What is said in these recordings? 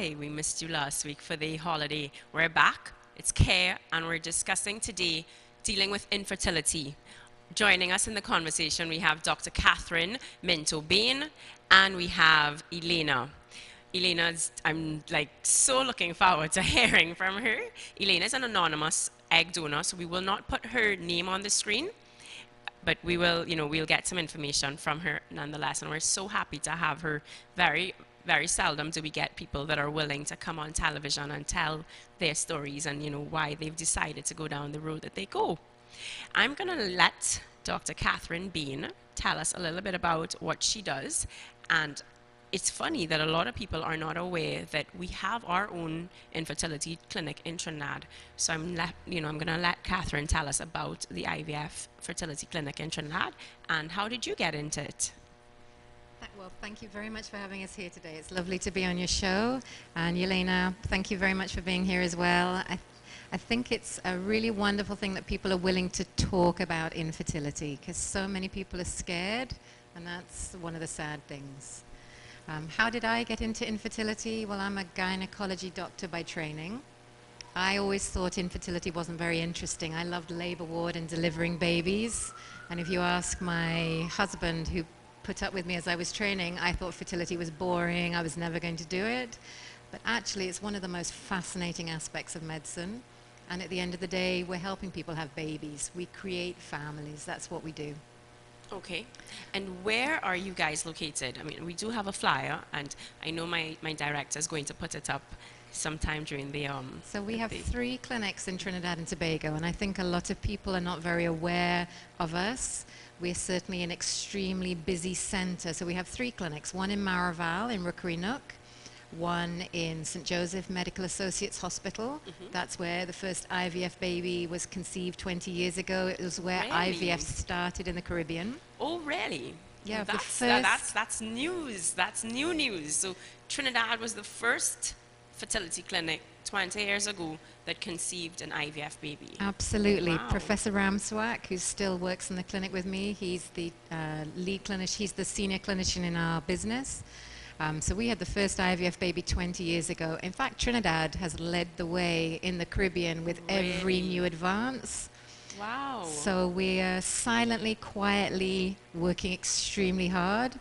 Hi, we missed you last week for the holiday. We're back. It's Care, and we're discussing today dealing with infertility. Joining us in the conversation, we have Dr. Catherine Minto-Bain, and we have Elena. Elena's, I'm like so looking forward to hearing from her. Elena is an anonymous egg donor, so we will not put her name on the screen, but we will, we'll get some information from her nonetheless. And we're so happy to have her. Very seldom do we get people that are willing to come on television and tell their stories and, why they've decided to go down the road that they go. I'm going to let Dr. Catherine Bean tell us a little bit about what she does. And it's funny that a lot of people are not aware that we have our own infertility clinic in Trinidad. So I'm going to let Catherine tell us about the IVF fertility clinic in Trinidad and how did you get into it? Well, thank you very much for having us here today. It's lovely to be on your show. And Yelena, thank you very much for being here as well. I think it's a really wonderful thing that people are willing to talk about infertility because so many people are scared, and that's one of the sad things. How did I get into infertility? Well, I'm a gynecology doctor by training. I always thought infertility wasn't very interesting. I loved labor ward and delivering babies. And if you ask my husband, who put up with me as I was training, I thought fertility was boring. I was never going to do it. But actually, it's one of the most fascinating aspects of medicine. And at the end of the day, we're helping people have babies. We create families. That's what we do. Okay. And where are you guys located? I mean, we do have a flyer, and I know my director is going to put it up sometime during the So we have 3 clinics in Trinidad and Tobago, and I think a lot of people are not very aware of us. We're certainly an extremely busy center. So we have 3 clinics, one in Maraval in Rookery Nook, one in St. Joseph Medical Associates Hospital. That's where the first IVF baby was conceived 20 years ago. It was where IVF started in the Caribbean. Oh, really? Yeah, that's news. That's new news. So Trinidad was the first fertility clinic 20 years ago that conceived an IVF baby. Absolutely. Wow. Professor Ramswak, who still works in the clinic with me, he's the lead clinician, he's the senior clinician in our business. So we had the first IVF baby 20 years ago. In fact, Trinidad has led the way in the Caribbean with every new advance. Wow. So we are silently, quietly working extremely hard.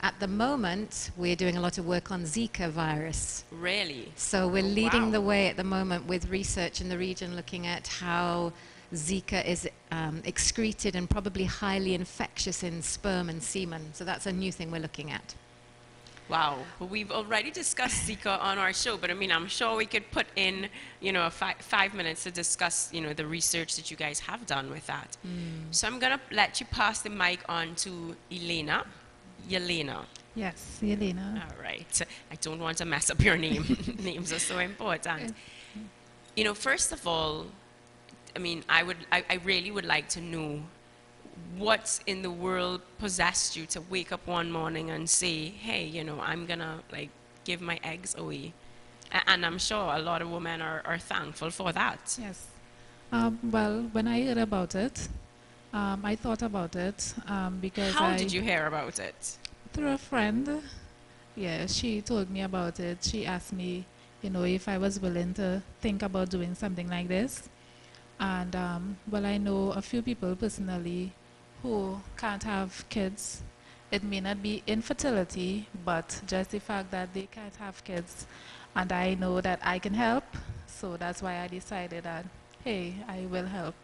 At the moment, we're doing a lot of work on Zika virus. Really? So we're leading the way at the moment with research in the region looking at how Zika is excreted and probably highly infectious in sperm and semen. So that's a new thing we're looking at. Wow. Well, we've already discussed Zika on our show, but I mean, I'm sure we could put in, 5 minutes to discuss, the research that you guys have done with that. So I'm going to let you pass the mic on to Elena. Yelena. Yes, Yelena. All right. I don't want to mess up your name. Names are so important. First of all, I mean, I really would like to know what in the world possessed you to wake up one morning and say, hey, I'm gonna give my eggs away. And I'm sure a lot of women are thankful for that. Yes. Well, when I heard about it, I thought about it because How did you hear about it? Through a friend. Yeah, she told me about it. She asked me, if I was willing to think about doing something like this. And, well, I know a few people personally who can't have kids. It may not be infertility, but just the fact that they can't have kids. And I know that I can help. So that's why I decided that, hey, I will help.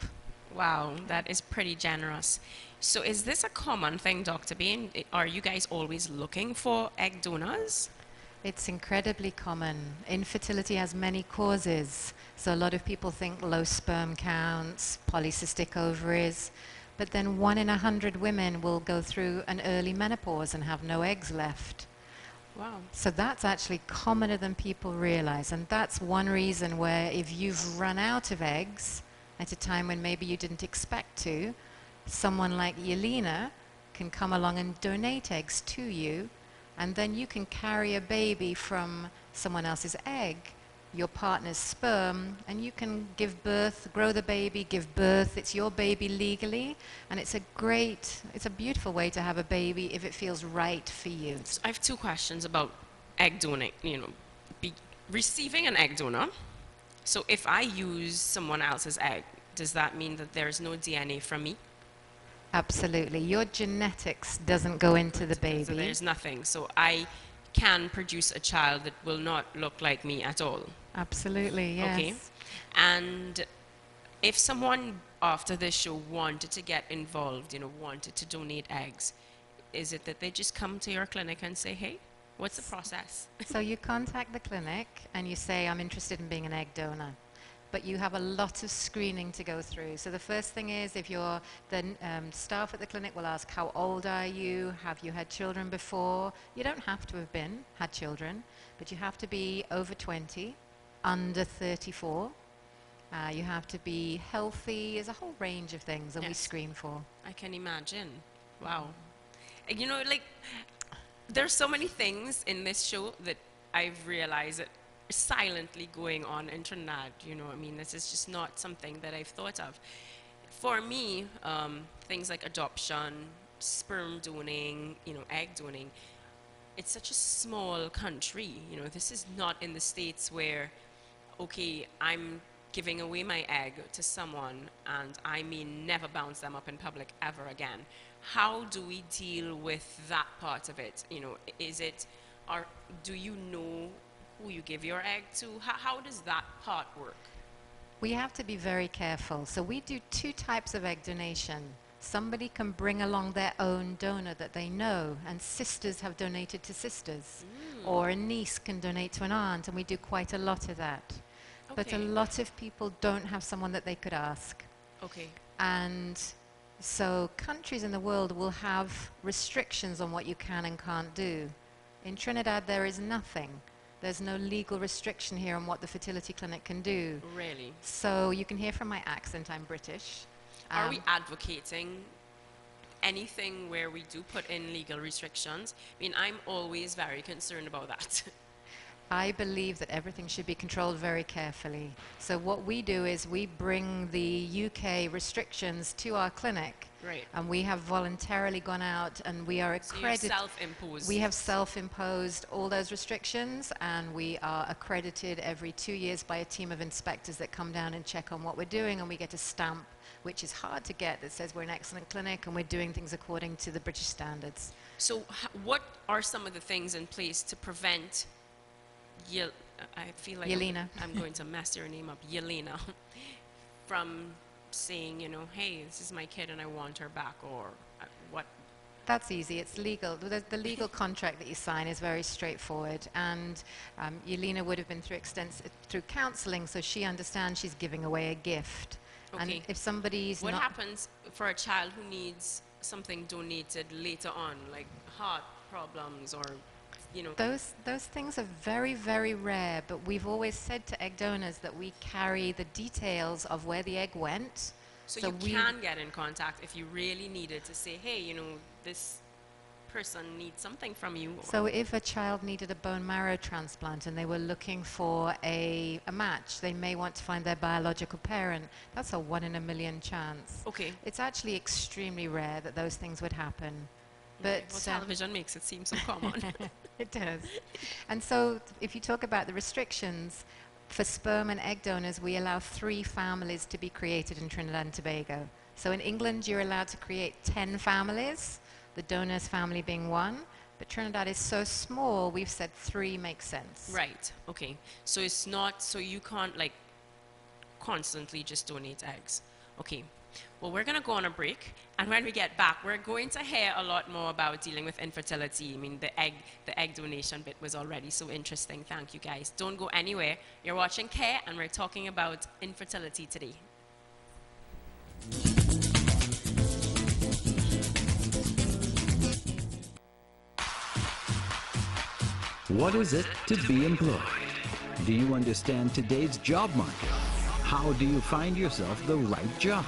Wow, that is pretty generous. So is this a common thing, Dr. Bain? Are you guys always looking for egg donors? It's incredibly common. Infertility has many causes. So a lot of people think low sperm counts, polycystic ovaries, but then 1 in 100 women will go through an early menopause and have no eggs left. Wow. So that's actually commoner than people realize. And that's one reason where if you've run out of eggs at a time when maybe you didn't expect to, someone like Yelena can come along and donate eggs to you, and then you can carry a baby from someone else's egg, your partner's sperm, and you can give birth, grow the baby, give birth. It's your baby legally, and it's a beautiful way to have a baby if it feels right for you. So I have 2 questions about egg donate, receiving an egg donor. So if I use someone else's egg, does that mean that there's no DNA from me? Absolutely. Your genetics doesn't go into the So baby. there's nothing. So I can produce a child that will not look like me at all. Absolutely, yes. Okay. And if someone after this show wanted to get involved, wanted to donate eggs, is it that they just come to your clinic and say, hey, what's the process? So you contact the clinic and you say, I'm interested in being an egg donor. But you have a lot of screening to go through. So the first thing is, if you're the staff at the clinic will ask, how old are you? Have you had children before? You don't have to have had children, but you have to be over 20, under 34. You have to be healthy. There's a whole range of things that we Yes. screen for. I can imagine. Wow. And like, there's so many things in this show that I've realized that are silently going on in Trinidad. I mean, this is just not something that I've thought of. For me, things like adoption, sperm donating, egg donating, it's such a small country. This is not in the States where, okay, I'm giving away my egg to someone and I may never bounce them up in public ever again. How do we deal with that part of it? Is it, or do you know who you give your egg to? How does that part work? We have to be very careful. So we do two types of egg donation. Somebody can bring along their own donor that they know, and sisters have donated to sisters. Or a niece can donate to an aunt, and we do quite a lot of that. But a Okay. lot of people don't have someone that they could ask. Okay. And so countries in the world will have restrictions on what you can and can't do. In Trinidad, there is nothing. There's no legal restriction here on what the fertility clinic can do. Really? So you can hear from my accent, I'm British. Are we advocating anything where we do put in legal restrictions? I mean, I'm always very concerned about that. I believe that everything should be controlled very carefully. So what we do is we bring the UK restrictions to our clinic. Right. And we have voluntarily gone out and we are So you're accredited. self-imposed. We have self-imposed all those restrictions, and we are accredited every 2 years by a team of inspectors that come down and check on what we're doing, and we get a stamp, which is hard to get, that says we're an excellent clinic and we're doing things according to the British standards. So what are some of the things in place to prevent I feel like Yelena. I'm going to mess your name up, Yelena, from saying, hey, this is my kid and I want her back, or what? That's easy. It's legal. The legal contract that you sign is very straightforward. And Yelena would have been through counseling, so she understands she's giving away a gift. Okay. And if somebody's What not... happens for a child who needs something donated later on, like heart problems or, Those things are very, very rare, but we've always said to egg donors that we carry the details of where the egg went. So you can get in contact if you really needed to say, hey, this person needs something from you. So if a child needed a bone marrow transplant and they were looking for a match, they may want to find their biological parent. That's a 1 in a million chance. Okay. It's actually extremely rare that those things would happen. Okay, But well, television makes it seem so common. it does. And so if you talk about the restrictions, for sperm and egg donors, we allow 3 families to be created in Trinidad and Tobago. So in England, you're allowed to create 10 families, the donor's family being 1. But Trinidad is so small, we've said 3 makes sense. Right. Okay. So it's not, so you can't constantly just donate eggs. Okay. Well, we're going to go on a break, and when we get back, we're going to hear a lot more about dealing with infertility. I mean, the egg donation bit was already so interesting. Thank you, guys. Don't go anywhere. You're watching Care, and we're talking about infertility today. What is it to be employed? Do you understand today's job market? How do you find yourself the right job?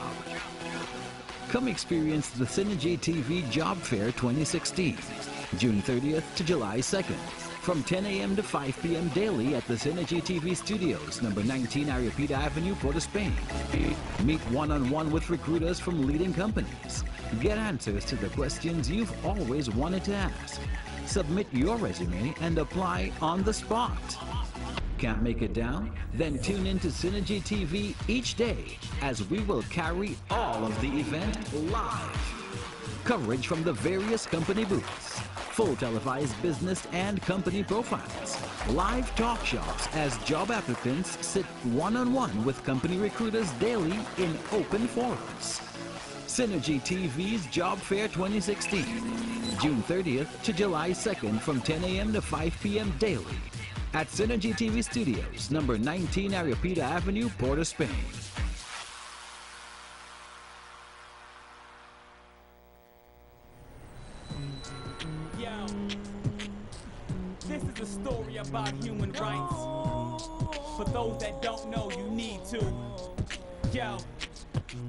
Come experience the Synergy TV Job Fair 2016, June 30th to July 2nd, from 10 a.m. to 5 p.m. daily at the Synergy TV Studios, number 19 Aripita Avenue, Port of Spain. Meet one-on-one with recruiters from leading companies. Get answers to the questions you've always wanted to ask. Submit your resume and apply on the spot. Can't make it down? Then tune in to Synergy TV each day as we will carry all of the event live. Coverage from the various company booths, full televised business and company profiles, live talk shows as job applicants sit one-on-one with company recruiters daily in open forums. Synergy TV's Job Fair 2016, June 30th to July 2nd from 10 a.m. to 5 p.m. daily at Synergy TV Studios, number 19 Aripita Avenue, Port of Spain. Yo, this is a story about human rights. For those that don't know, you need to. Yo,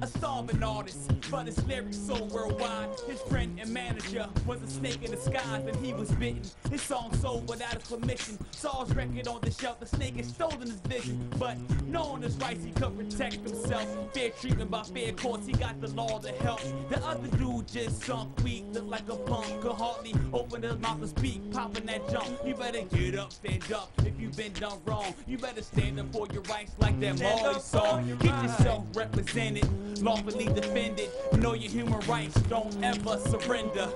a starving artist, but his lyrics so worldwide. His friend and manager was a snake in disguise, and he was bitten. His song sold without his permission. Saw his record on the shelf. The snake had stolen his vision, but knowing his rights, he could protect himself. Fair treatment by fair courts, he got the law to help. The other dude just sunk weak, looked like a punk, could hardly open his mouth to speak, popping that jump. You better get up, stand up. If you've been done wrong, you better stand up for your rights, like that Marley song. Get yourself represented, lawfully defended. Know your human rights, don't ever surrender.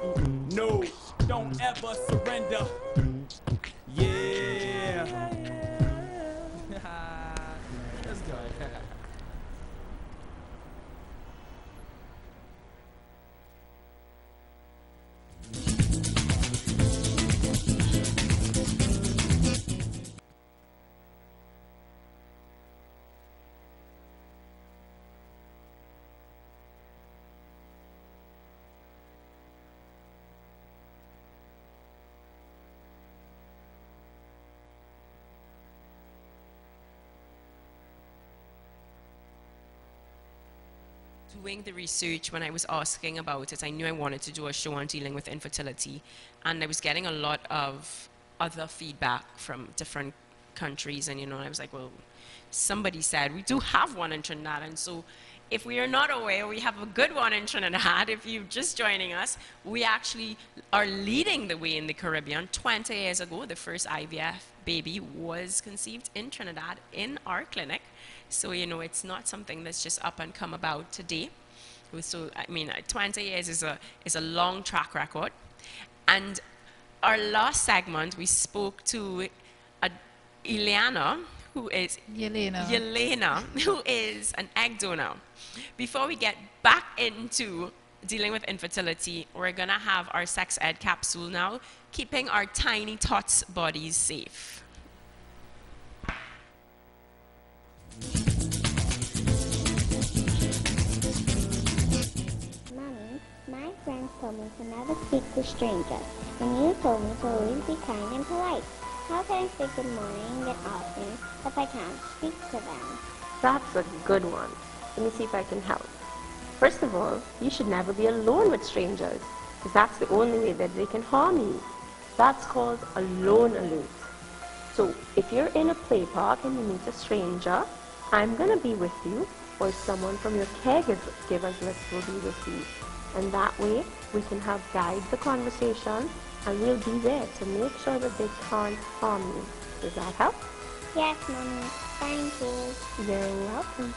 No, don't ever surrender. Yeah. Let's go. Doing the research, when I was asking about it, I knew I wanted to do a show on dealing with infertility, and I was getting a lot of other feedback from different countries, and I was like, well, somebody said we do have one in Trinidad, and so if we are not aware, we have a good one in Trinidad. If you're just joining us, we actually are leading the way in the Caribbean. 20 years ago, the first IVF baby was conceived in Trinidad in our clinic. So, it's not something that's just up and come about today. So, 20 years is a long track record. And our last segment, we spoke to Yelena, who is Yelena, who is an egg donor. Before we get back into dealing with infertility, we're going to have our sex ed capsule now, keeping our tiny tots bodies safe. Mommy, my friends told me to never speak to strangers, and you told me to always be kind and polite. How can I say good morning and often if I can't speak to them? That's a good one. Let me see if I can help. First of all, you should never be alone with strangers, because that's the only way that they can harm you. That's called a lone alert. So if you're in a play park and you meet a stranger, I'm going to be with you, or someone from your caregivers list will be with you. And that way, we can help guide the conversation, and we'll be there to make sure that they can't harm you. Does that help? Yes, Mommy. Thank you. You're welcome.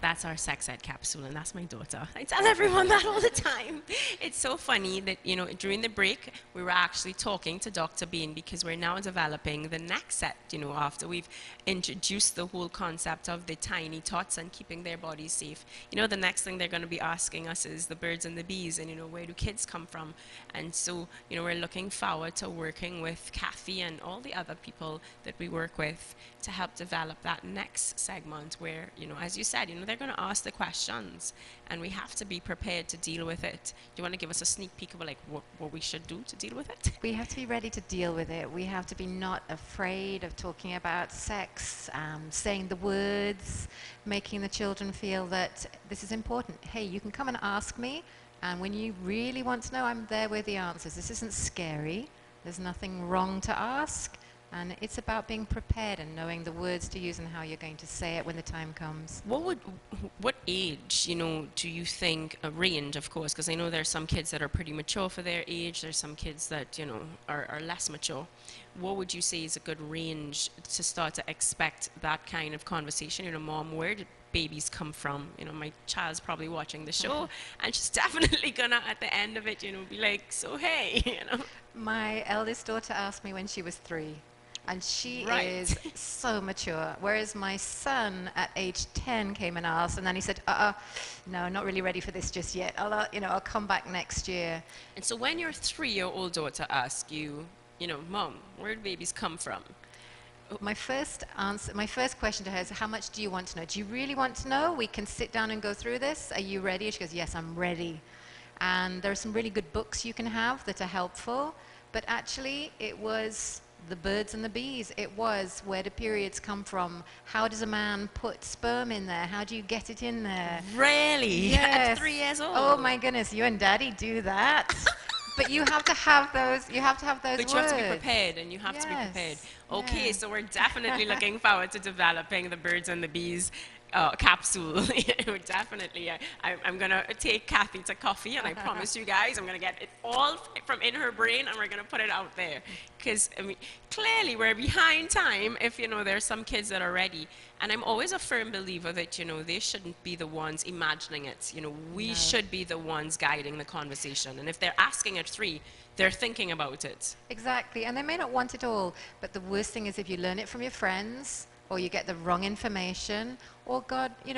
That's our sex ed capsule, and that's my daughter. I tell everyone that all the time. It's so funny that, during the break, we were actually talking to Dr. Bean, because we're now developing the next set, after we've introduced the whole concept of the tiny tots and keeping their bodies safe. The next thing they're going to be asking us is the birds and the bees, and, where do kids come from? And so, we're looking forward to working with Kathy and all the other people that we work with to help develop that next segment where, as you said, they're going to ask the questions, and we have to be prepared to deal with it. Do you want to give us a sneak peek of what we should do to deal with it? We have to be ready to deal with it. We have to be not afraid of talking about sex, saying the words, making the children feel that this is important. Hey, you can come and ask me, and when you really want to know, I'm there with the answers. This isn't scary. There's nothing wrong to ask. And it's about being prepared and knowing the words to use and how you're going to say it when the time comes. What age, do you think, a range, of course, because I know there's some kids that are pretty mature for their age, there's some kids that, are less mature. What would you say is a good range to start to expect that kind of conversation? Mom, where did babies come from? My child's probably watching the show, and she's definitely gonna, at the end of it, be like, so hey. My eldest daughter asked me when she was 3. And she Right. is so mature. Whereas my son at age 10 came and asked, and then he said, no, not really ready for this just yet. I'll come back next year. And so when your 3-year-old daughter asks you, Mom, where do babies come from? My first question to her is, how much do you want to know? Do you really want to know? We can sit down and go through this. Are you ready? She goes, yes, I'm ready. And there are some really good books you can have that are helpful. But actually, it was the birds and the bees. It was, where do periods come from? How does a man put sperm in there? How do you get it in there? Really? Yes. At 3 years old? Oh my goodness, you and Daddy do that. But you have to have those. You have to have those But words. you have to be prepared, and you have to be prepared. Yes. Okay, Yeah. so we're definitely looking forward to developing the birds and the bees capsule. We're definitely. I'm gonna take Kathy to coffee, and I promise you guys, I'm gonna get it all from in her brain, and we're gonna put it out there. Because clearly we're behind time. If there's some kids that are ready, and I'm always a firm believer that they shouldn't be the ones imagining it. We No. should be the ones guiding the conversation. And if they're asking at 3, they're thinking about it. Exactly, and they may not want it all, but the worst thing is if you learn it from your friends, or you get the wrong information, or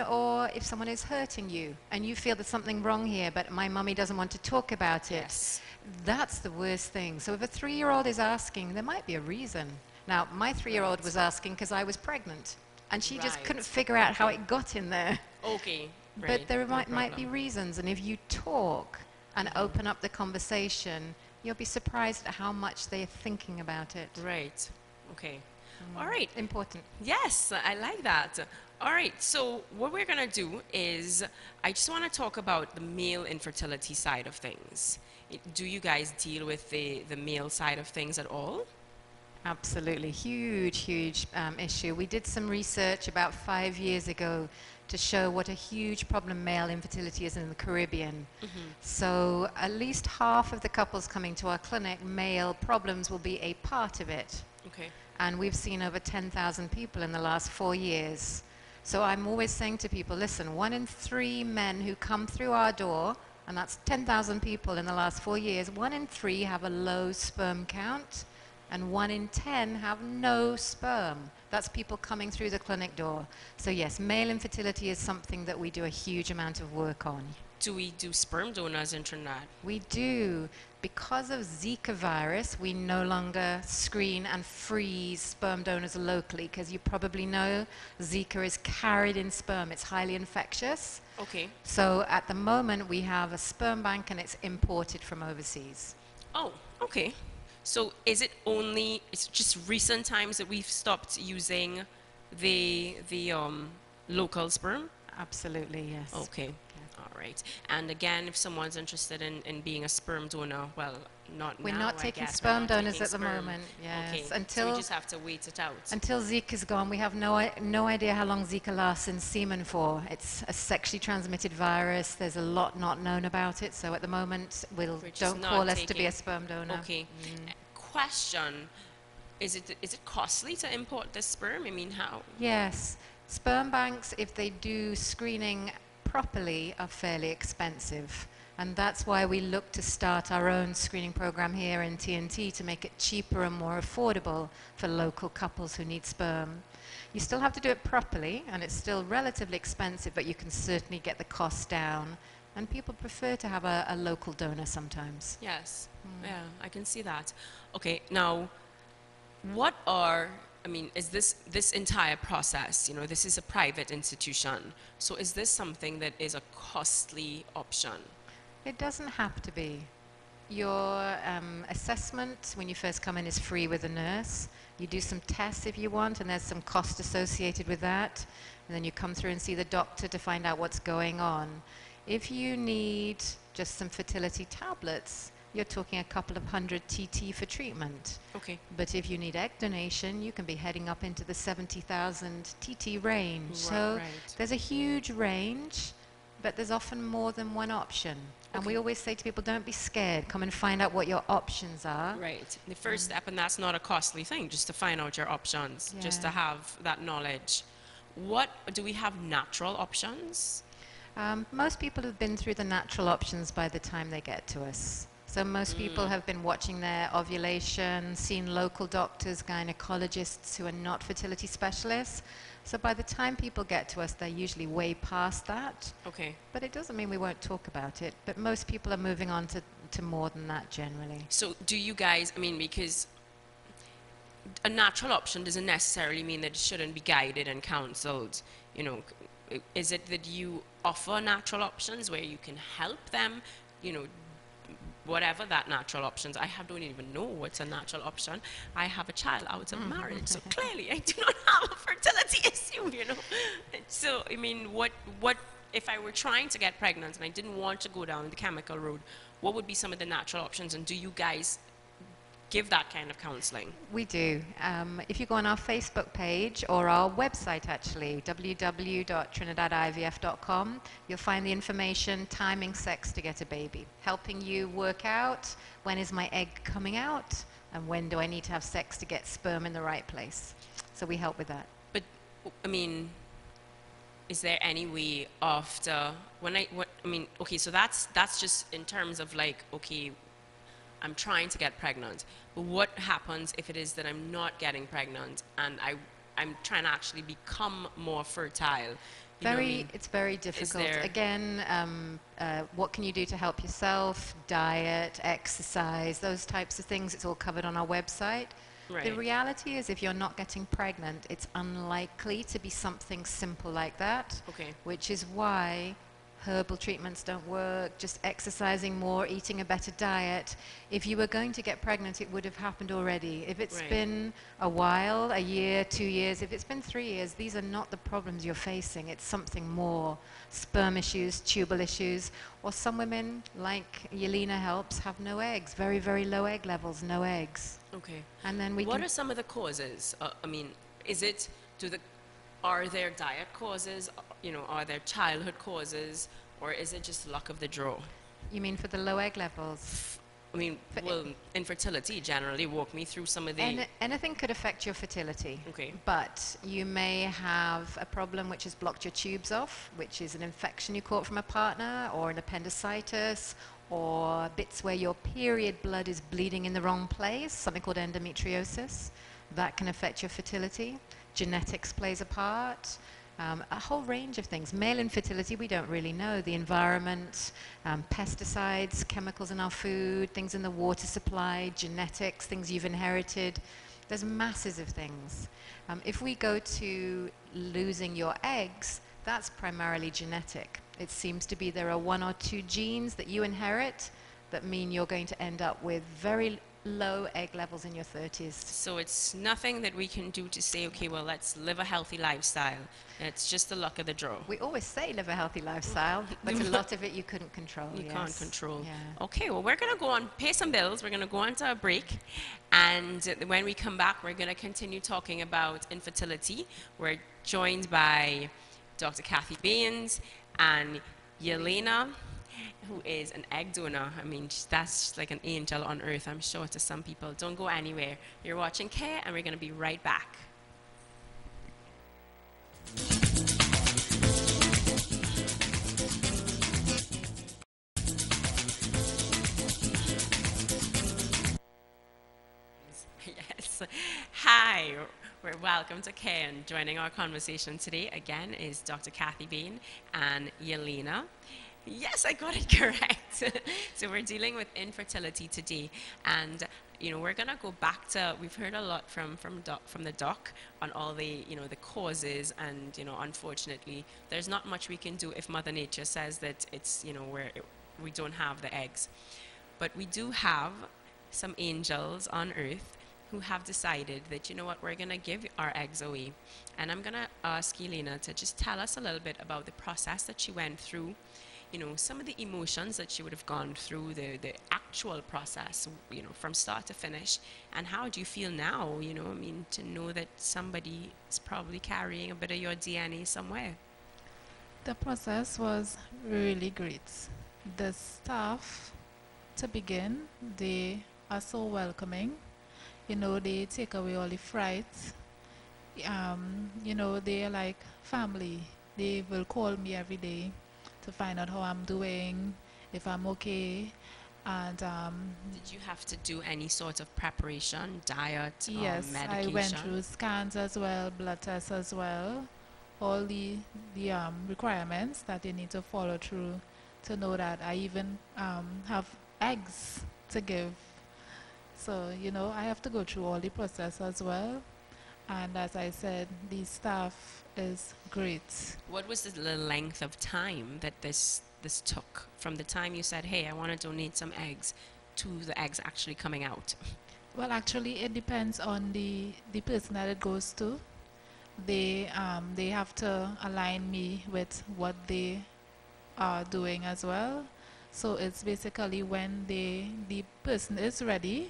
or if someone is hurting you, and you feel there's something wrong here, but my mummy doesn't want to talk about it. Yes. That's the worst thing. So if a 3-year-old is asking, there might be a reason. Now, my 3-year-old was asking because I was pregnant, and she just Right. couldn't figure out how it got in there. Okay. But Right, there no might be problem. reasons, and if you talk and open up the conversation, you'll be surprised at how much they're thinking about it. Right. Okay. All right. Important. Yes, I like that. All right. So what we're gonna do is, I just want to talk about the male infertility side of things. Do you guys deal with the male side of things at all? Absolutely. Huge issue. We did some research about 5 years ago to show what a huge problem male infertility is in the Caribbean. So at least half of the couples coming to our clinic, male problems will be a part of it. Okay. And we've seen over 10,000 people in the last 4 years. So I'm always saying to people, listen, 1 in 3 men who come through our door, and that's 10,000 people in the last 4 years, 1 in 3 have a low sperm count, and 1 in 10 have no sperm. That's people coming through the clinic door. So yes, male infertility is something that we do a huge amount of work on. Do we do sperm donors in Trinidad? We do. Because of Zika virus, we no longer screen and freeze sperm donors locally, because you probably know Zika is carried in sperm. It's highly infectious. Okay. So at the moment, we have a sperm bank, and it's imported from overseas. Oh, okay. So it's just recent times that we've stopped using the local sperm? Absolutely, yes. Okay. All right. And again, if someone's interested in being a sperm donor, well, not We're now, not I taking guess. We're sperm not donors taking at the sperm. moment. Yes. Okay. So Until we just have to wait it out. Until Zika's gone, we have no idea how long Zika lasts in semen for. It's a sexually transmitted virus. There's a lot not known about it. So at the moment, We're just don't not call us to be taking- a sperm donor. Okay. Question: Is it costly to import this sperm? I mean, how? Yes. Sperm banks, if they do screening properly, are fairly expensive. And that's why we look to start our own screening program here in TNT to make it cheaper and more affordable for local couples who need sperm. You still have to do it properly, and it's still relatively expensive, but you can certainly get the cost down. And people prefer to have a local donor sometimes. Yes. Yeah, I can see that. Okay. Now, what are is this entire process, this is a private institution, so is this something that is a costly option? It doesn't have to be. Your assessment when you first come in is free with a nurse. You do some tests if you want, and there's some cost associated with that. And then you come through and see the doctor to find out what's going on. If you need just some fertility tablets, you're talking a couple of hundred TT for treatment. Okay. But if you need egg donation, you can be heading up into the 70,000 TT range. So Right. there's a huge range, but there's often more than one option. And we Okay. always say to people, don't be scared. Come and find out what your options are. Right. The first step, and that's not a costly thing, just to find out your options, just to Yeah. have that knowledge. What do we have natural options? Most people have been through the natural options by the time they get to us. So most people have been watching their ovulation, seen local doctors, gynecologists who are not fertility specialists. So by the time people get to us, they're usually way past that. Okay. But it doesn't mean we won't talk about it. But most people are moving on to more than that generally. So do you guys, I mean, because a natural option doesn't necessarily mean that it shouldn't be guided and counseled. You know, is it that you offer natural options where you can help them, you know, whatever that natural options. Don't even know what's a natural option. I have a child out of marriage, so clearly I do not have a fertility issue, you know. So, I mean, what if I were trying to get pregnant and I didn't want to go down the chemical road, what would be some of the natural options, and do you guys give that kind of counseling? We do. If you go on our Facebook page or our website, actually, www.trinidadivf.com, you'll find the information, timing, sex to get a baby, helping you work out when is my egg coming out and when do I need to have sex to get sperm in the right place. So we help with that. But, I mean, is there any way after, okay, so that's just in terms of like, okay, I'm trying to get pregnant, but what happens if it is that I'm not getting pregnant and I'm trying to actually become more fertile? You know what I mean? It's very difficult. there- Again, what can you do to help yourself? Diet, exercise, those types of things. It's all covered on our website. The Right. reality is if you're not getting pregnant, it's unlikely to be something simple like that. Okay. Which is why herbal treatments don't work, just exercising more, eating a better diet. If you were going to get pregnant, it would have happened already. If it's Right. been a while, a year, 2 years, if it's been 3 years, these are not the problems you're facing. It's something more. Sperm issues, tubal issues, or some women, like Yelena helps, have no eggs, very, very low egg levels, no eggs. Okay. And then we What can are some of the causes? I mean, are there diet causes? You know, are there childhood causes, or is it just luck of the draw? You mean for the low egg levels? I mean, well, infertility generally. Walk me through some of the. Anything could affect your fertility. Okay. But you may have a problem which has blocked your tubes off, which is an infection you caught from a partner, or an appendicitis, or bits where your period blood is bleeding in the wrong place, something called endometriosis. That can affect your fertility. Genetics plays a part. A whole range of things. Male infertility, we don't really know. The environment, pesticides, chemicals in our food, things in the water supply, genetics, things you've inherited. There's masses of things. If we go to losing your eggs, that's primarily genetic. It seems to be there are 1 or 2 genes that you inherit that mean you're going to end up with very low egg levels in your 30s. So it's nothing that we can do to say, okay, well, let's live a healthy lifestyle. It's just the luck of the draw. We always say live a healthy lifestyle, but a lot of it you couldn't control. You can't yes. control. Yeah. Okay, well, we're going to go on, pay some bills. We're going to go on to a break. And when we come back, we're going to continue talking about infertility. We're joined by Dr. Kathy Baines and Yelena, who is an egg donor. I mean, that's just like an angel on earth, I'm sure, to some people. Don't go anywhere. You're watching Care, and we're going to be right back. Yes. Hi. We're welcome to Care, and joining our conversation today again is Dr. Kathy Bain and Yelena. Yes, I got it correct. So we're dealing with infertility today, and you know we're gonna go back to. We've heard a lot from the doc on all the the causes, and unfortunately there's not much we can do if Mother Nature says that it's we don't have the eggs, but we do have some angels on Earth who have decided that we're gonna give our eggs away, and I'm gonna ask Yelena to just tell us a little bit about the process that she went through. some of the emotions that you would have gone through, the actual process, from start to finish, and how do you feel now, I mean, to know that somebody is probably carrying a bit of your DNA somewhere. The process was really great. The staff, to begin, they are so welcoming. They take away all the fright. They are like family. They will call me every day to find out how I'm doing, if I'm okay. And Did you have to do any sort of preparation, diet, yes, I went medication? through scans as well, blood tests as well, all the requirements that you need to follow through to know that I even have eggs to give. So, I have to go through all the process as well. And as I said, the staff is great. What was the length of time that this took from the time you said, hey, I want to donate some eggs, to the eggs actually coming out? Well, actually, it depends on the person that it goes to. They have to align me with what they are doing as well. So it's basically when the person is ready.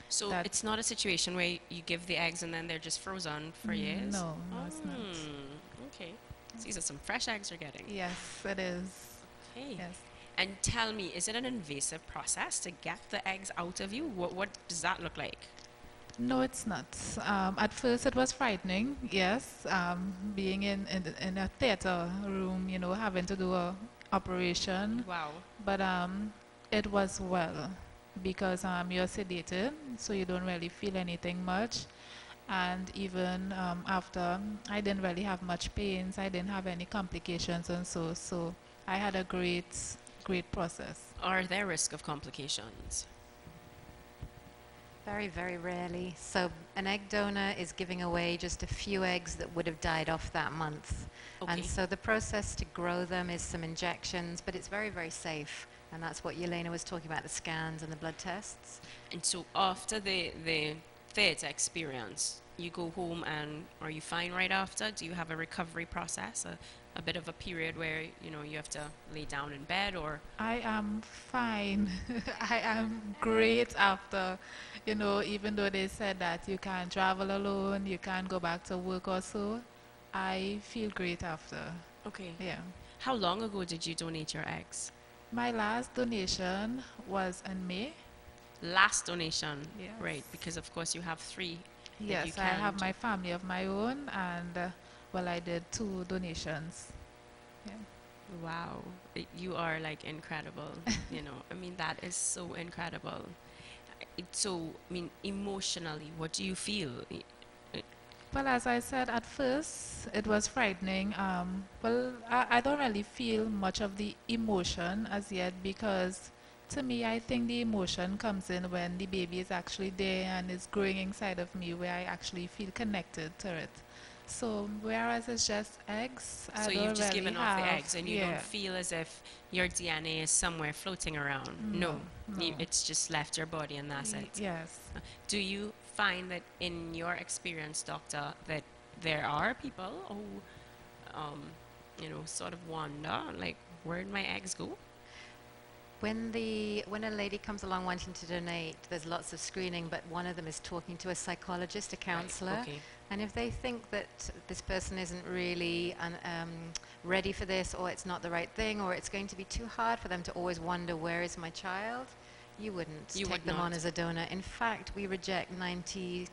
So That- it's not a situation where you give the eggs and then they're just frozen for years? No, it's not. Okay. So these are some fresh eggs you're getting. Yes, it is. Okay. Yes. And tell me, is it an invasive process to get the eggs out of you? What does that look like? No, it's not. At first, it was frightening. Yes, being in a theater room, having to do a operation. Wow. But it was well because you're sedated, so you don't really feel anything much. And even after, I didn't really have much pains. I didn't have any complications, and so I had a great process. Are there risk of complications? Very, very rarely. So an egg donor is giving away just a few eggs that would have died off that month. Okay. And so the process to grow them is some injections, but it's very, very safe. And that's what Yelena was talking about, the scans and the blood tests. And so after the theater experience, you go home and are you fine right after? Do you have a recovery process, a bit of a period where you have to lay down in bed, or? I am fine. I am great after, even though they said that you can't travel alone, you can't go back to work or so, I feel great after. Okay. Yeah. How long ago did you donate your eggs? My last donation was in May. Last donation. Yes. Right, because of course you have 3. that you Yes, I have can my family of my own, and well, I did 2 donations. Yeah. Wow, you are like incredible. I mean, that is so incredible. So, I mean, emotionally, what do you feel? Well, as I said, at first it was frightening. Well, I don't really feel much of the emotion as yet because to me, I think the emotion comes in when the baby is actually there and is growing inside of me where I actually feel connected to it. So, whereas it's just eggs, I So don't you've just really given off the have- eggs and you yeah. don't feel as if your DNA is somewhere floating around. No. No. It's just left your body and that's it. Yes. Do you find that in your experience, doctor, that there are people who, sort of wonder, like, where'd my eggs go? When a lady comes along wanting to donate, there's lots of screening, but one of them is talking to a psychologist, a counselor. Okay. And if they think that this person isn't really ready for this, or it's not the right thing, or it's going to be too hard for them to always wonder, where is my child? You wouldn't You take would them on not. as a donor. In fact, we reject 92%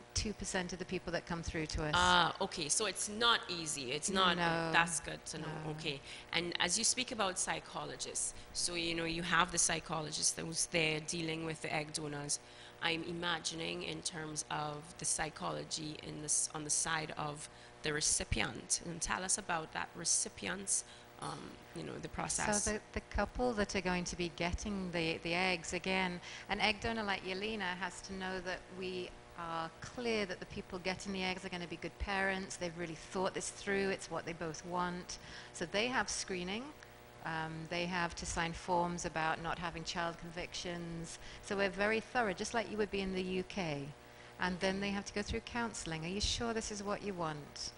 of the people that come through to us. Ah, okay. So it's not easy. It's not. No. That's good to know. No. Okay. And as you speak about psychologists, so you have the psychologist who's there dealing with the egg donors. I'm imagining in terms of the psychology on the side of the recipient. And tell us about that recipient's, the process. So the couple that are going to be getting the eggs, again, an egg donor like Yelena has to know that we are clear that the people getting the eggs are going to be good parents. They've really thought this through. It's what they both want. So they have screening. They have to sign forms about not having child convictions. So we're very thorough, just like you would be in the UK. And then they have to go through counseling. Are you sure this is what you want?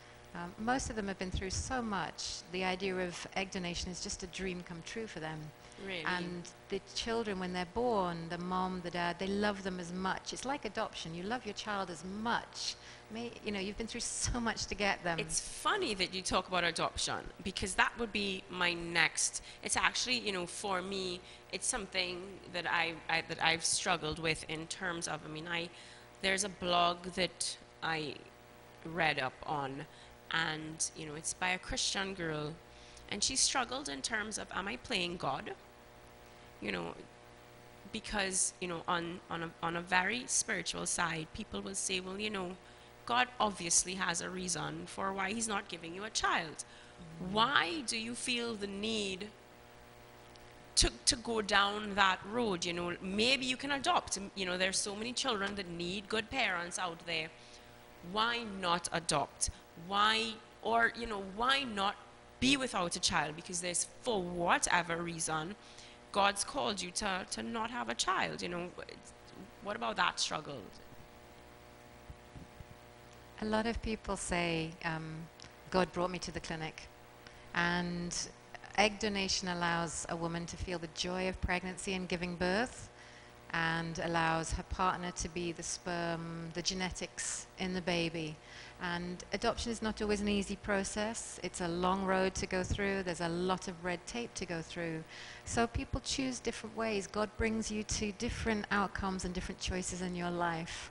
Most of them have been through so much. The idea of egg donation is just a dream come true for them. Really? And the children, when they're born, the mom, the dad, they love them as much. It's like adoption. You love your child as much. You've been through so much to get them. It's funny that you talk about adoption, because that would be my next. It's actually, for me, it's something that I've struggled with in terms of. There's a blog that I read up on, and it's by a Christian girl, and she struggled in terms of, am I playing God? Because on a very spiritual side, people will say, well, God obviously has a reason for why he's not giving you a child. Why do you feel the need to go down that road? Maybe you can adopt. There's so many children that need good parents out there. Why not adopt? Why not be without a child? Because there's, for whatever reason, God's called you to not have a child. What about that struggle? A lot of people say, God brought me to the clinic. And egg donation allows a woman to feel the joy of pregnancy and giving birth, and allows her partner to be the sperm, the genetics in the baby. And adoption is not always an easy process. It's a long road to go through. There's a lot of red tape to go through. So people choose different ways. God brings you to different outcomes and different choices in your life.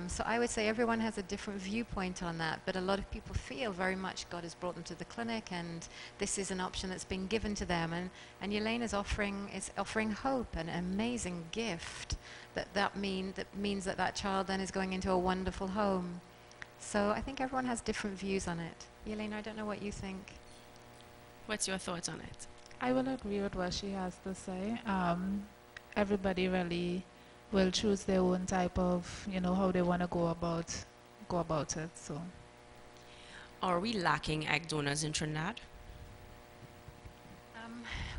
So I would say everyone has a different viewpoint on that, but a lot of people feel very much God has brought them to the clinic, and this is an option that's been given to them. And Yelena is offering hope, an amazing gift that means that child then is going into a wonderful home. So I think everyone has different views on it. Yelena, I don't know what you think. What's your thoughts on it? I will agree with what she has to say. Everybody really will choose their own type of, how they want to go about it. So, are we lacking egg donors in Trinidad?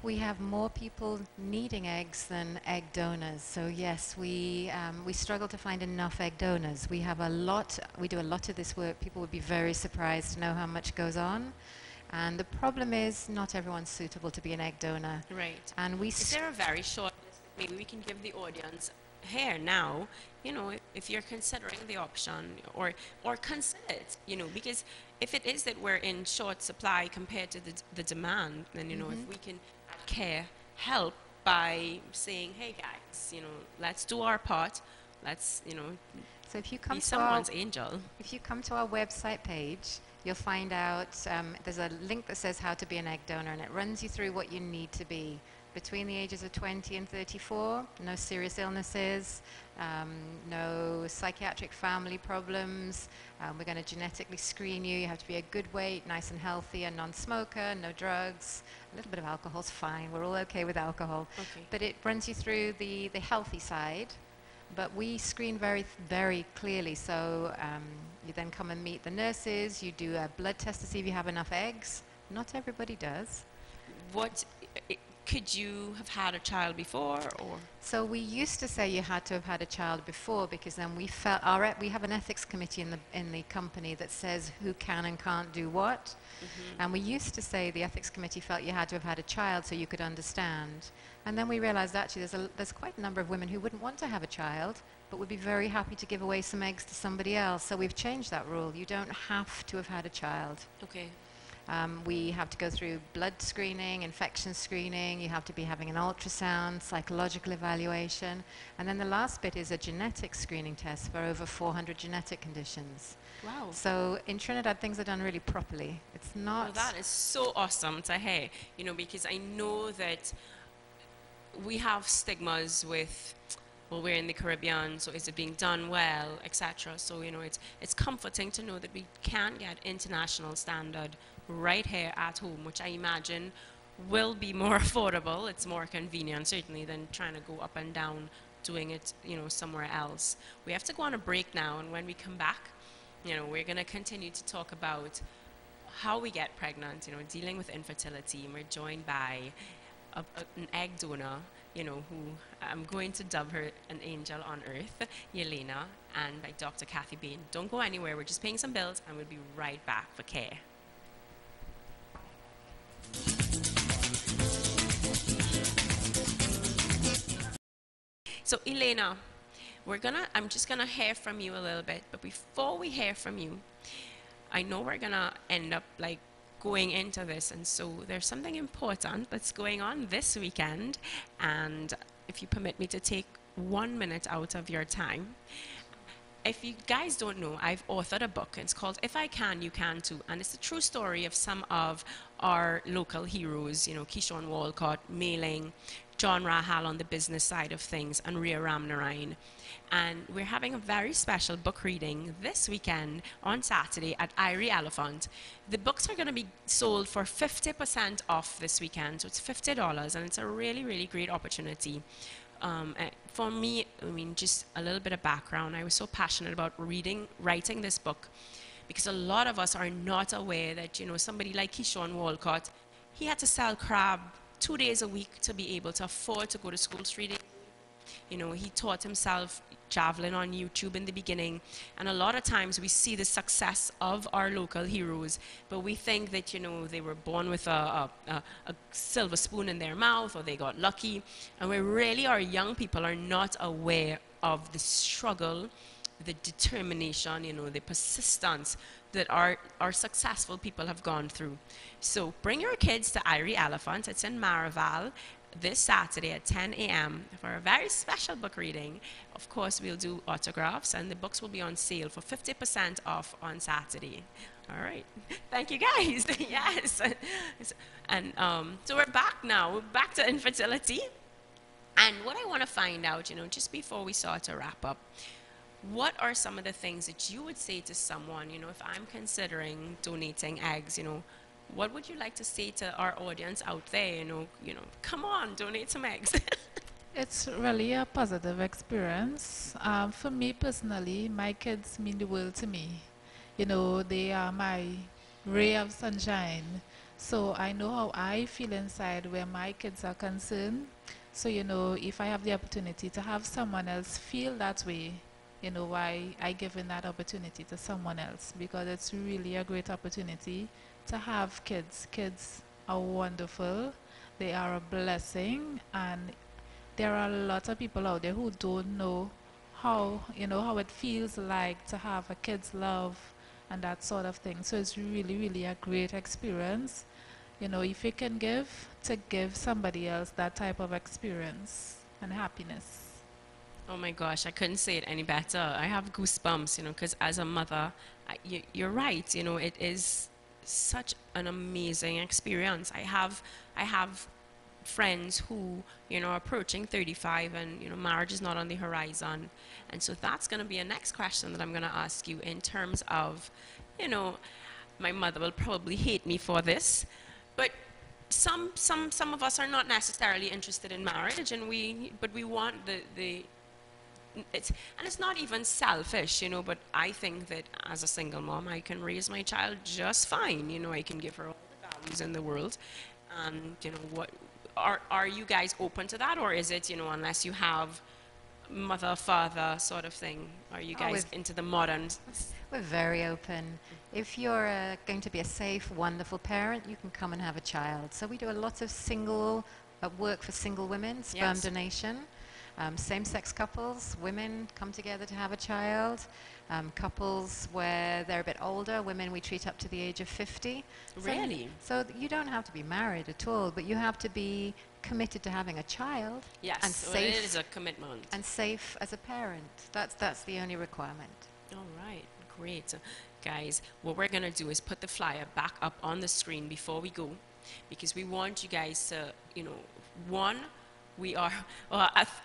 We have more people needing eggs than egg donors. So yes, we struggle to find enough egg donors. We do a lot of this work. People would be very surprised to know how much goes on. And the problem is not everyone's suitable to be an egg donor. Right. And is there a very short list? Maybe we can give the audience here now, if you're considering the option, or consider it, because if it is that we're in short supply compared to the demand, then, if we can at CARE help by saying, hey guys, let's do our part, let's, so if you come be to someone's angel. If you come to our website page, you'll find out there's a link that says how to be an egg donor, and it runs you through what you need to be. Between the ages of 20 and 34, no serious illnesses, no psychiatric family problems. We're going to genetically screen you. You have to be a good weight, nice and healthy, a non-smoker, no drugs. A little bit of alcohol's fine. We're all okay with alcohol. Okay. But it runs you through the healthy side. But we screen very, very clearly. So you then come and meet the nurses. You do a blood test to see if you have enough eggs. Not everybody does. Could you have had a child before, or? So we used to say you had to have had a child before, because then we felt we have an ethics committee in the company that says who can and can't do what. And we used to say the ethics committee felt you had to have had a child so you could understand. And then we realized actually there's quite a number of women who wouldn't want to have a child, but would be very happy to give away some eggs to somebody else. So we've changed that rule. You don't have to have had a child. Okay. We have to go through blood screening, infection screening. You have to be having an ultrasound, psychological evaluation. And then the last bit is a genetic screening test for over 400 genetic conditions. Wow. So in Trinidad, things are done really properly. It's not... Well, that is so awesome to hear, because I know that we have stigmas with, well, we're in the Caribbean, so is it being done well, etc. So, it's comforting to know that we can get international standard right here at home, which I imagine will be more affordable. It's more convenient, certainly, than trying to go up and down doing it, somewhere else. We have to go on a break now, and when we come back, we're going to continue to talk about how we get pregnant, dealing with infertility. And we're joined by an egg donor, who I'm going to dub her an angel on earth, Yelena, and by Dr. Kathy Bain. Don't go anywhere. We're just paying some bills, and we'll be right back for CARE. So Elena, I'm just gonna hear from you a little bit, but before we hear from you, I know we're gonna end up like going into this, and so there's something important that's going on this weekend, and if you permit me to take 1 minute out of your time. If you guys don't know, I've authored a book. It's called If I Can, You Can Too. And it's the true story of some of our local heroes, Keyshawn Walcott, Mailing, John Rahal on the business side of things, and Rhea Ramnarine. And we're having a very special book reading this weekend on Saturday at Irie Elephant. The books are going to be sold for 50% off this weekend, so it's $50, and it's a really, really great opportunity. For me, I mean, just a little bit of background. I was so passionate about writing this book, because a lot of us are not aware that, somebody like Keyshawn Walcott, he had to sell crab 2 days a week to be able to afford to go to school 3 days. He taught himself javelin on YouTube in the beginning. And a lot of times we see the success of our local heroes, but we think that, they were born with a silver spoon in their mouth, or they got lucky. And our young people are not aware of the struggle, the determination, the persistence that our successful people have gone through. So bring your kids to Irie Elephant. It's in Maraval this Saturday at 10 a.m. for a very special book reading. Of course, we'll do autographs, and the books will be on sale for 50% off on Saturday. All right. Thank you, guys. Yes. And so we're back now. We're back to infertility. And what I want to find out, just before we start to wrap up, what are some of the things that you would say to someone, if I'm considering donating eggs, what would you like to say to our audience out there? Come on, donate some eggs. It's really a positive experience. For me personally, my kids mean the world to me. They are my ray of sunshine. So I know how I feel inside where my kids are concerned. So, if I have the opportunity to have someone else feel that way, why I give in that opportunity to someone else, because it's really a great opportunity to have kids. Kids are wonderful. They are a blessing, and there are a lot of people out there who don't know how it feels like to have a kid's love and that sort of thing. So it's really, really a great experience. If you can give somebody else that type of experience and happiness. Oh my gosh, I couldn't say it any better. I have goosebumps, because as a mother, you're right, it is such an amazing experience. I have friends who, are approaching 35, and, marriage is not on the horizon. And so that's going to be a next question that I'm going to ask you in terms of, my mother will probably hate me for this, but some of us are not necessarily interested in marriage, but we want it's not even selfish, but I think that as a single mom, I can raise my child just fine. I can give her all the values in the world. And, what are you guys open to that, or is it, unless you have mother, father sort of thing, are you guys into the modern? We're very open. If you're going to be a safe, wonderful parent, you can come and have a child. So we do a lot of work for single women, sperm Yes. donation. Same-sex couples, women come together to have a child. Couples where they're a bit older, women we treat up to the age of 50. Really? So you don't have to be married at all, but you have to be committed to having a child. Yes, and well, safe, it is a commitment. and safe as a parent. That's the only requirement. All right, great. Guys, what we're going to do is put the flyer back up on the screen before we go, because we want you guys to,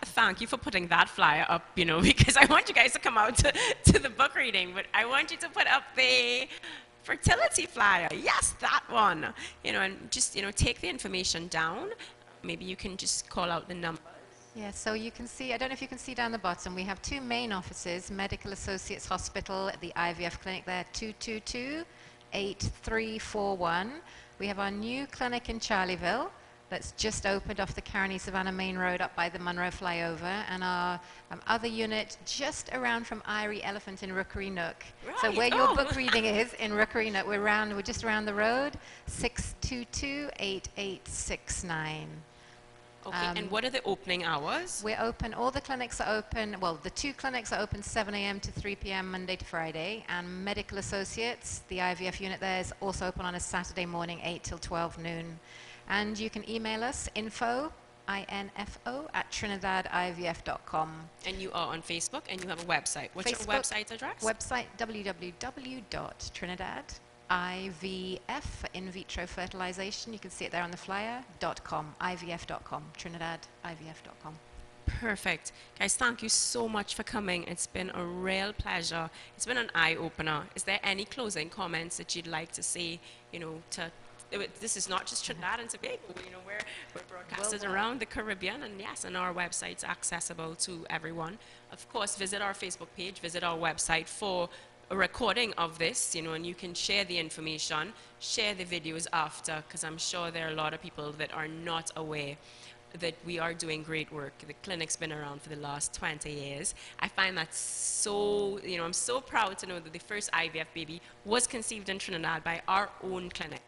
thank you for putting that flyer up, because I want you guys to come out to the book reading, but I want you to put up the fertility flyer. Yes, that one. And just, take the information down. Maybe you can just call out the number. Yeah, so you can see, I don't know if you can see down the bottom, we have two main offices, Medical Associates Hospital at the IVF clinic there, 222-8341. We have our new clinic in Charleville that's just opened off the Caroni Savannah Main Road up by the Munro flyover, and our other unit just around from Irie Elephant in Rookery Nook. Right. So where your book reading is in Rookery Nook, we're just around the road, 622-8869. Okay, and what are the opening hours? We're open, all the clinics are open, well, the 2 clinics are open 7 a.m. to 3 p.m. Monday to Friday, and Medical Associates, the IVF unit there, is also open on a Saturday morning, 8 till 12 noon. And you can email us, info, I-N-F-O, at trinidadivf.com. And you are on Facebook, and you have a website. What's your Facebook website address? Website, www.trinidadivf, for in vitro fertilization, you can see it there on the flyer, .com, ivf.com, trinidadivf.com. Perfect. Guys, thank you so much for coming. It's been a real pleasure. It's been an eye-opener. Is there any closing comments that you'd like to say, this is not just Trinidad and Tobago, we're broadcasted around the Caribbean, and yes, and our website's accessible to everyone. Of course, visit our Facebook page, visit our website for a recording of this, and you can share the information, share the videos after, because I'm sure there are a lot of people that are not aware that we are doing great work. The clinic's been around for the last 20 years. I find that so, I'm so proud to know that the first IVF baby was conceived in Trinidad by our own clinic.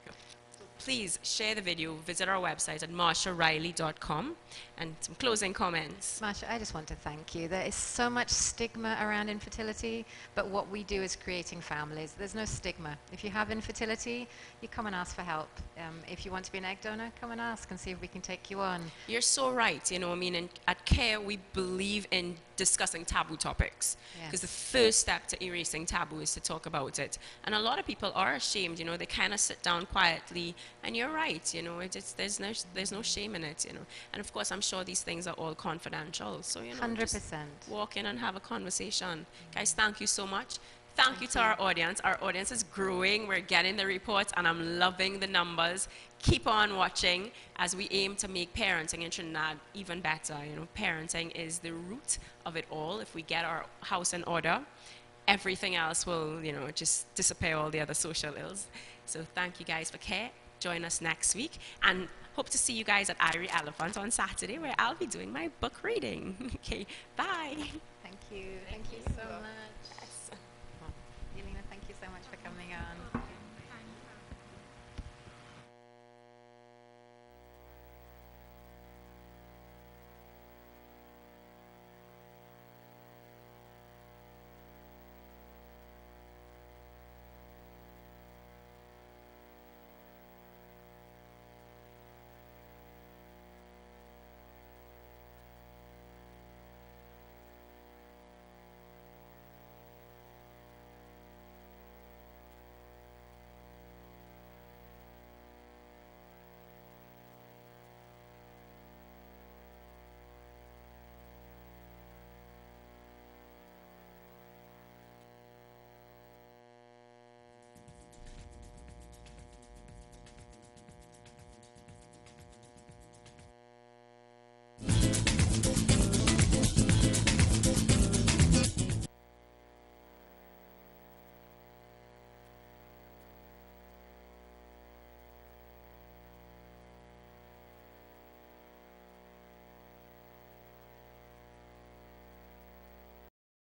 Please share the video, visit our website at marshariley.com, and some closing comments. Marsha, I just want to thank you. There is so much stigma around infertility, but what we do is creating families. There's no stigma. If you have infertility, you come and ask for help. If you want to be an egg donor, come and ask and see if we can take you on. You're so right. At CARE, we believe in discussing taboo topics, because the first step to erasing taboo is to talk about it. And a lot of people are ashamed. They kind of sit down quietly. And you're right, there's no shame in it, And of course, I'm sure these things are all confidential. So, 100%. Just walk in and have a conversation. Guys, thank you so much. Thank you to our audience. Our audience is growing. We're getting the reports, and I'm loving the numbers. Keep on watching as we aim to make parenting in Trinidad even better. Parenting is the root of it all. If we get our house in order, everything else will, just disappear, all the other social ills. So thank you guys for CARE. Join us next week, and hope to see you guys at Irie Elephant on Saturday, where I'll be doing my book reading. Okay, bye. Thank you. Thank you so much.